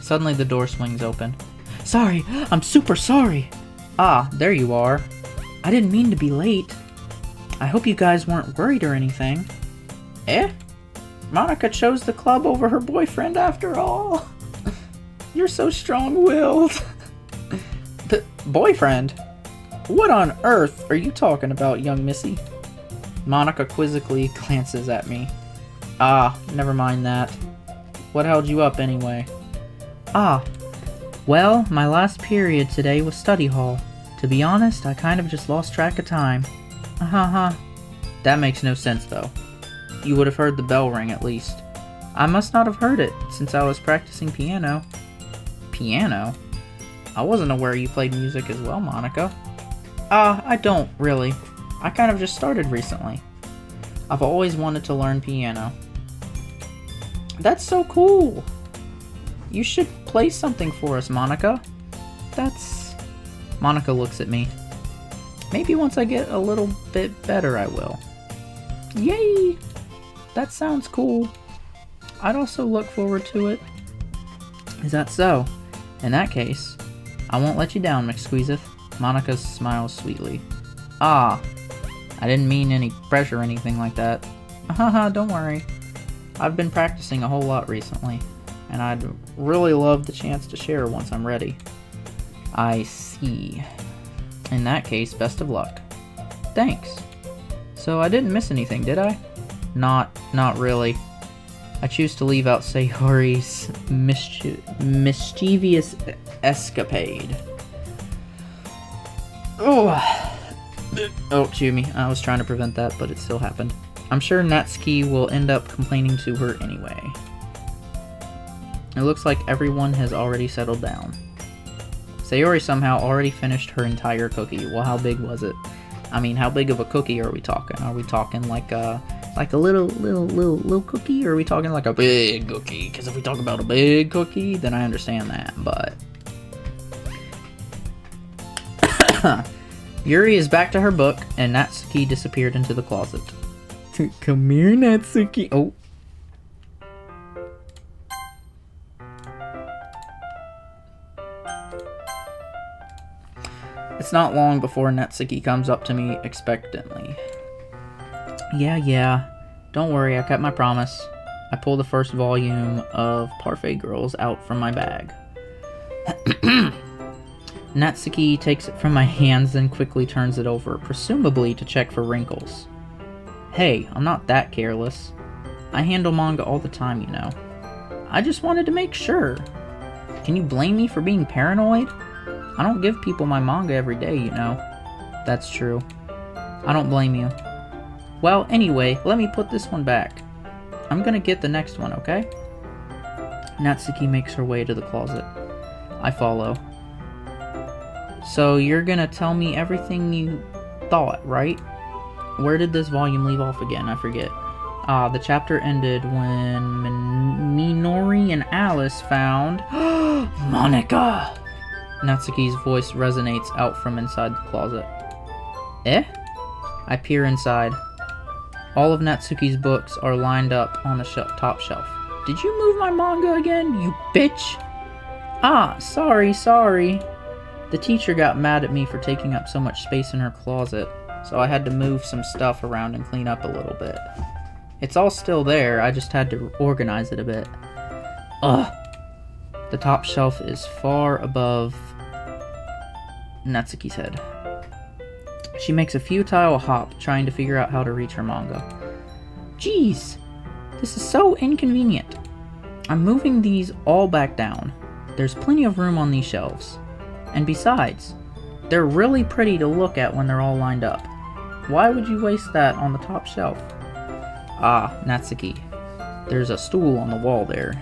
A: Suddenly the door swings open. Sorry, I'm super sorry. Ah, there you are. I didn't mean to be late. I hope you guys weren't worried or anything. Monica chose the club over her boyfriend after all. You're so strong-willed. Boyfriend? What on earth are you talking about, young missy? Monica quizzically glances at me. Ah, never mind that. What held you up anyway? Well, my last period today was study hall. To be honest, I kind of just lost track of time. That makes no sense though. You would have heard the bell ring at least. I must not have heard it, since I was practicing piano. Piano? I wasn't aware you played music as well, Monica. I don't, really. I kind of just started recently. I've always wanted to learn piano. That's so cool! You should play something for us, Monica. Monica looks at me. Maybe once I get a little bit better, I will. Yay! That sounds cool. I'd also look forward to it. Is that so? In that case, I won't let you down, McSqueezeth. Monica smiles sweetly. I didn't mean any pressure or anything like that. Haha, don't worry. I've been practicing a whole lot recently, and I'd really love the chance to share once I'm ready. I see. In that case, best of luck. Thanks. So I didn't miss anything, did I? Not really. I choose to leave out Sayori's mischievous escapade. Oh, excuse me. I was trying to prevent that, but it still happened. I'm sure Natsuki will end up complaining to her anyway. It looks like everyone has already settled down. Sayori somehow already finished her entire cookie. Well, how big was it? I mean, how big of a cookie are we talking? Are we talking like a little cookie, or are we talking like a big cookie? Because if we talk about a big cookie, then I understand that, but... Yuri is back to her book, and Natsuki disappeared into the closet. Come here, Natsuki. Oh. It's not long before Natsuki comes up to me expectantly. Yeah. Don't worry, I kept my promise. I pull the first volume of Parfait Girls out from my bag. Natsuki takes it from my hands and quickly turns it over, presumably to check for wrinkles. Hey, I'm not that careless. I handle manga all the time, you know. I just wanted to make sure. Can you blame me for being paranoid? I don't give people my manga every day, you know. That's true. I don't blame you. Well, anyway, let me put this one back. I'm gonna get the next one, okay? Natsuki makes her way to the closet. I follow. So you're gonna tell me everything you thought, right? Where did this volume leave off again? I forget. The chapter ended when Minori and Alice found... Monica! Natsuki's voice resonates out from inside the closet. Eh? I peer inside. All of Natsuki's books are lined up on the top shelf. Did you move my manga again, you bitch? Sorry. The teacher got mad at me for taking up so much space in her closet, so I had to move some stuff around and clean up a little bit. It's all still there, I just had to organize it a bit. The top shelf is far above Natsuki's head. She makes a futile hop, trying to figure out how to reach her manga. Jeez, this is so inconvenient. I'm moving these all back down. There's plenty of room on these shelves. And besides, they're really pretty to look at when they're all lined up. Why would you waste that on the top shelf? Natsuki. There's a stool on the wall there.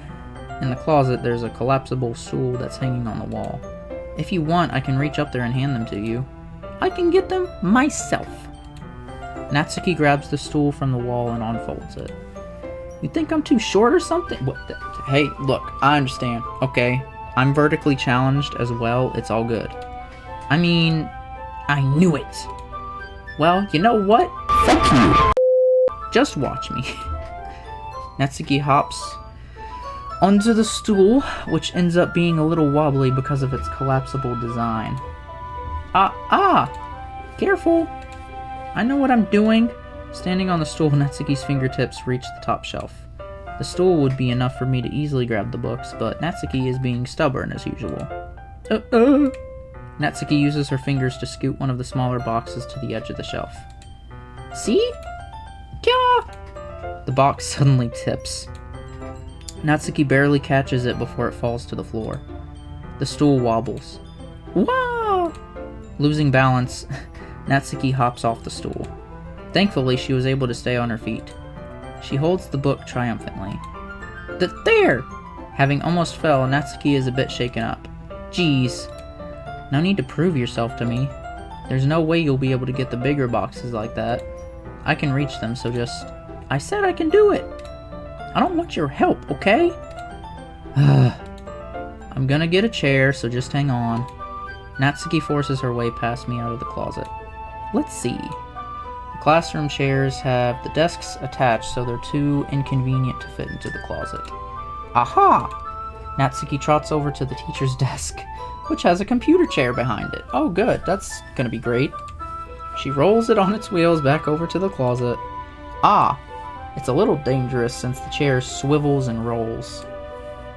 A: In the closet, there's a collapsible stool that's hanging on the wall. If you want, I can reach up there and hand them to you. I can get them myself. Natsuki grabs the stool from the wall and unfolds it. You think I'm too short or something? Hey, look, I understand, okay? I'm vertically challenged as well, it's all good. I mean, I knew it. Well, you know what? Thank you. Just watch me. Natsuki hops onto the stool, which ends up being a little wobbly because of its collapsible design. Careful. I know what I'm doing. Standing on the stool, Natsuki's fingertips reach the top shelf. The stool would be enough for me to easily grab the books, but Natsuki is being stubborn as usual. Natsuki uses her fingers to scoot one of the smaller boxes to the edge of the shelf. See? Kya! The box suddenly tips. Natsuki barely catches it before it falls to the floor. The stool wobbles. Wow! Losing balance, Natsuki hops off the stool. Thankfully, she was able to stay on her feet. She holds the book triumphantly. There! Having almost fell, Natsuki is a bit shaken up. Geez. No need to prove yourself to me. There's no way you'll be able to get the bigger boxes like that. I can reach them, so just... I said I can do it! I don't want your help, okay? I'm gonna get a chair, so just hang on. Natsuki forces her way past me out of the closet. Let's see. The classroom chairs have the desks attached, so they're too inconvenient to fit into the closet. Aha! Natsuki trots over to the teacher's desk, which has a computer chair behind it. Oh good, that's gonna be great. She rolls it on its wheels back over to the closet. Ah, it's a little dangerous since the chair swivels and rolls.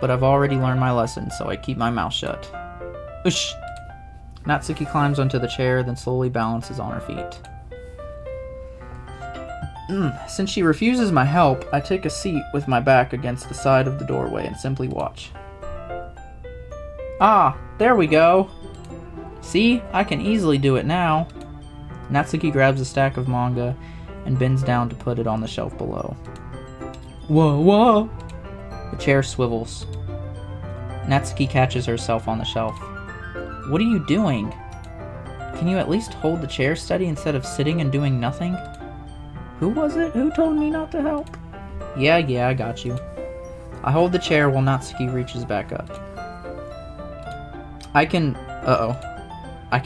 A: But I've already learned my lesson, so I keep my mouth shut. Ush! Natsuki climbs onto the chair, then slowly balances on her feet. Since she refuses my help, I take a seat with my back against the side of the doorway and simply watch. Ah, there we go! See, I can easily do it now. Natsuki grabs a stack of manga and bends down to put it on the shelf below. Whoa, whoa! The chair swivels. Natsuki catches herself on the shelf. What are you doing? Can you at least hold the chair steady instead of sitting and doing nothing? Who was it? Who told me not to help? Yeah, I got you. I hold the chair while Natsuki reaches back up. I can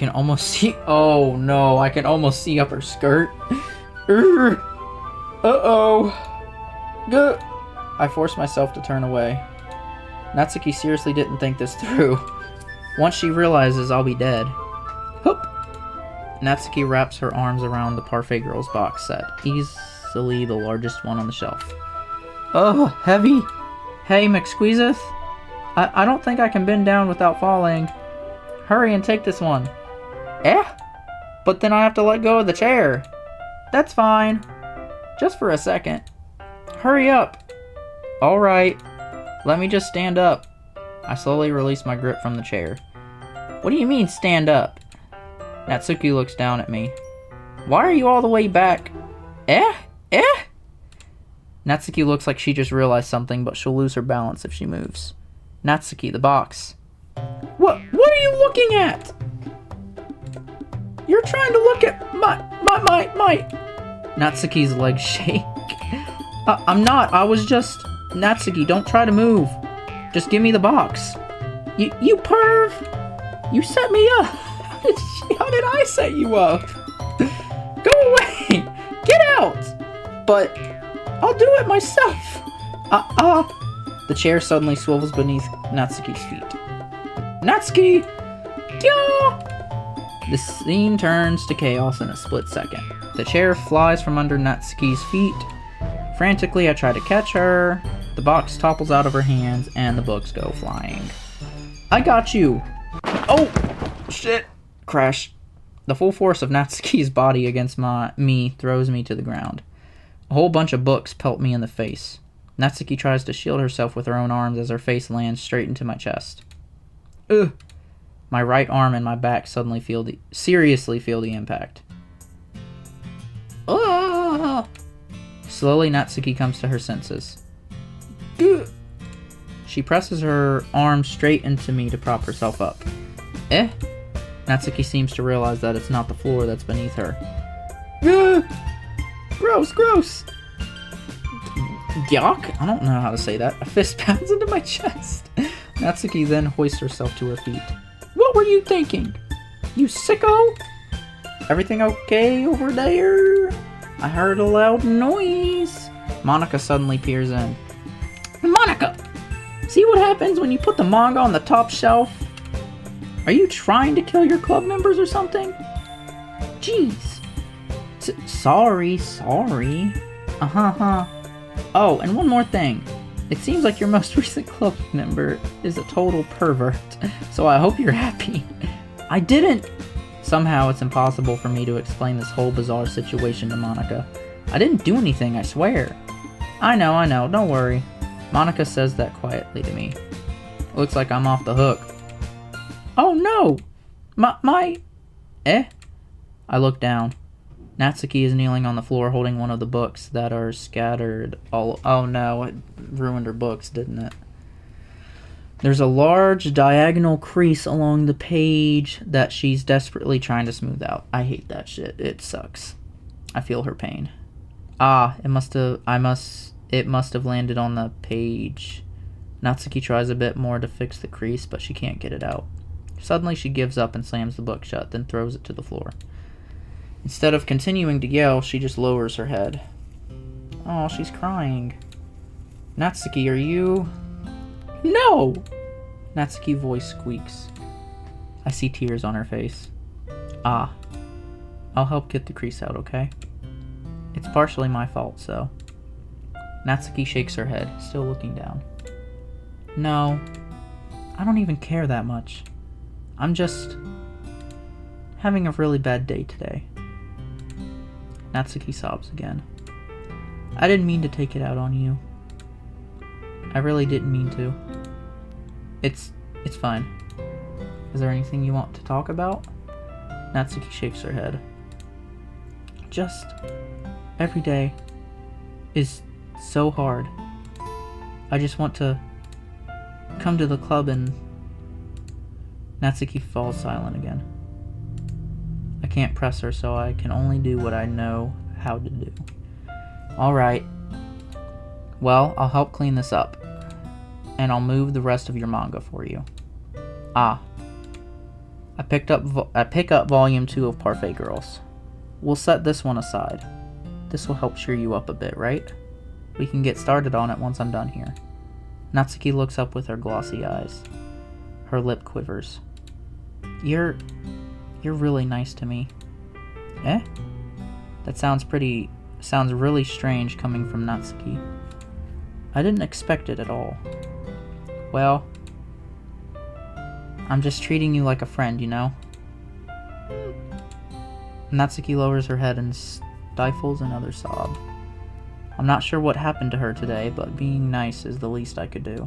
A: almost see... Oh no, I can almost see up her skirt. I force myself to turn away. Natsuki seriously didn't think this through. Once she realizes I'll be dead. Hoop! Natsuki wraps her arms around the Parfait Girls box set, easily the largest one on the shelf. Oh, heavy! Hey, McSqueezeth? I don't think I can bend down without falling. Hurry and take this one. Eh? But then I have to let go of the chair. That's fine. Just for a second. Hurry up. Alright. Let me just stand up. I slowly release my grip from the chair. What do you mean, stand up? Natsuki looks down at me. Why are you all the way back? Eh? Natsuki looks like she just realized something, but she'll lose her balance if she moves. Natsuki, the box. What are you looking at? You're trying to look at my... Natsuki's legs shake. I'm not, I was just... Natsuki, don't try to move. Just give me the box. You perv! You set me up! How did I set you up? Go away! Get out! But I'll do it myself! The chair suddenly swivels beneath Natsuki's feet. Natsuki! Yeah! The scene turns to chaos in a split second. The chair flies from under Natsuki's feet. Frantically, I try to catch her. The box topples out of her hands, and the books go flying. I got you! Oh! Shit! Crash. The full force of Natsuki's body against me throws me to the ground. A whole bunch of books pelt me in the face. Natsuki tries to shield herself with her own arms as her face lands straight into my chest. Ugh! My right arm and my back suddenly seriously feel the impact. Ah! Slowly, Natsuki comes to her senses. Ugh! She presses her arm straight into me to prop herself up. Eh? Natsuki seems to realize that it's not the floor that's beneath her. Ugh! Gross! Yuck? I don't know how to say that. A fist pounds into my chest. Natsuki then hoists herself to her feet. What were you thinking? You sicko? Everything okay over there? I heard a loud noise. Monica suddenly peers in. Monica! See what happens when you put the manga on the top shelf? Are you trying to kill your club members or something? Jeez. Sorry. Oh, and one more thing. It seems like your most recent club member is a total pervert, so I hope you're happy. I didn't... Somehow it's impossible for me to explain this whole bizarre situation to Monica. I didn't do anything, I swear. I know, don't worry. Monica says that quietly to me. Looks like I'm off the hook. Oh no! My... Eh? I look down. Natsuki is kneeling on the floor holding one of the books that are scattered all... Oh no, it ruined her books, didn't it? There's a large diagonal crease along the page that she's desperately trying to smooth out. I hate that shit. It sucks. I feel her pain. It must have landed on the page. Natsuki tries a bit more to fix the crease, but she can't get it out. Suddenly she gives up and slams the book shut, then throws it to the floor. Instead of continuing to yell, she just lowers her head. Oh, she's crying. Natsuki, are you... No! Natsuki's voice squeaks. I see tears on her face. I'll help get the crease out, okay? It's partially my fault, so... Natsuki shakes her head, still looking down. No, I don't even care that much. I'm just... having a really bad day today. Natsuki sobs again. I didn't mean to take it out on you. I really didn't mean to. It's fine. Is there anything you want to talk about? Natsuki shakes her head. Just every day is so hard. I just want to come to the club and... Natsuki falls silent again. I can't press her, so I can only do what I know how to do. Alright. Well, I'll help clean this up. And I'll move the rest of your manga for you. I pick up volume 2 of Parfait Girls. We'll set this one aside. This will help cheer you up a bit, right? We can get started on it once I'm done here. Natsuki looks up with her glossy eyes. Her lip quivers. You're really nice to me. Eh? That sounds really strange coming from Natsuki. I didn't expect it at all. Well, I'm just treating you like a friend, you know? Natsuki lowers her head and stifles another sob. I'm not sure what happened to her today, but being nice is the least I could do.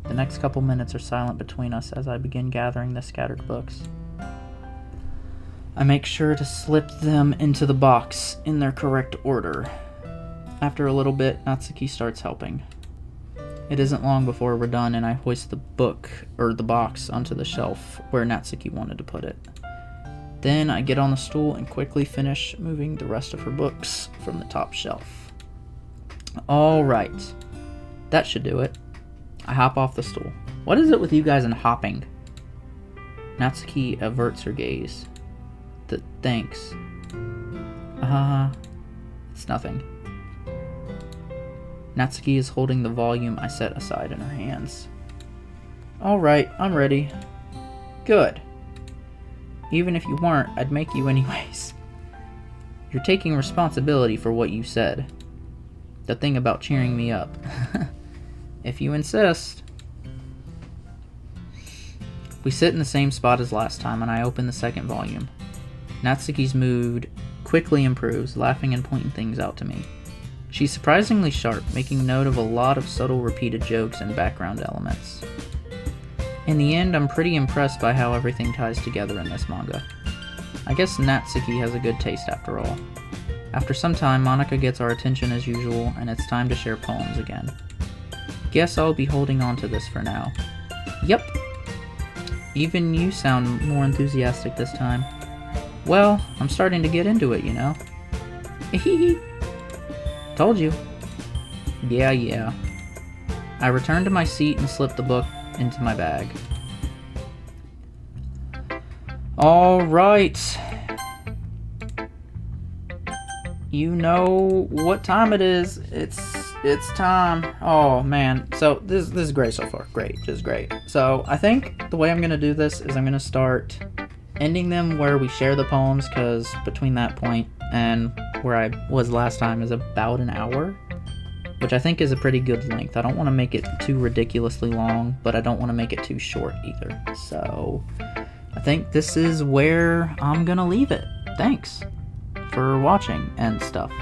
A: The next couple minutes are silent between us as I begin gathering the scattered books. I make sure to slip them into the box in their correct order. After a little bit, Natsuki starts helping. It isn't long before we're done and I hoist the box onto the shelf where Natsuki wanted to put it. Then I get on the stool and quickly finish moving the rest of her books from the top shelf. Alright, that should do it. I hop off the stool. What is it with you guys and hopping? Natsuki averts her gaze. Thanks. It's nothing. Natsuki is holding the volume I set aside in her hands. Alright, I'm ready. Good. Even if you weren't, I'd make you anyways. You're taking responsibility for what you said. The thing about cheering me up. If you insist. We sit in the same spot as last time and I open the second volume. Natsuki's mood quickly improves, laughing and pointing things out to me. She's surprisingly sharp, making note of a lot of subtle repeated jokes and background elements. In the end, I'm pretty impressed by how everything ties together in this manga. I guess Natsuki has a good taste after all. After some time, Monica gets our attention as usual, and it's time to share poems again. Guess I'll be holding on to this for now. Yep. Even you sound more enthusiastic this time. Well, I'm starting to get into it, you know. Hehe. Told you. Yeah. I return to my seat and slip the book into my bag. Alright. You know what time it is. It's time. Oh man. So this is great so far. Great. Just great. So I think the way I'm gonna do this is I'm gonna start ending them where we share the poems, because between that point and where I was last time is about an hour, which I think is a pretty good length. I don't want to make it too ridiculously long, but I don't want to make it too short either. So I think this is where I'm gonna leave it. Thanks for watching and stuff.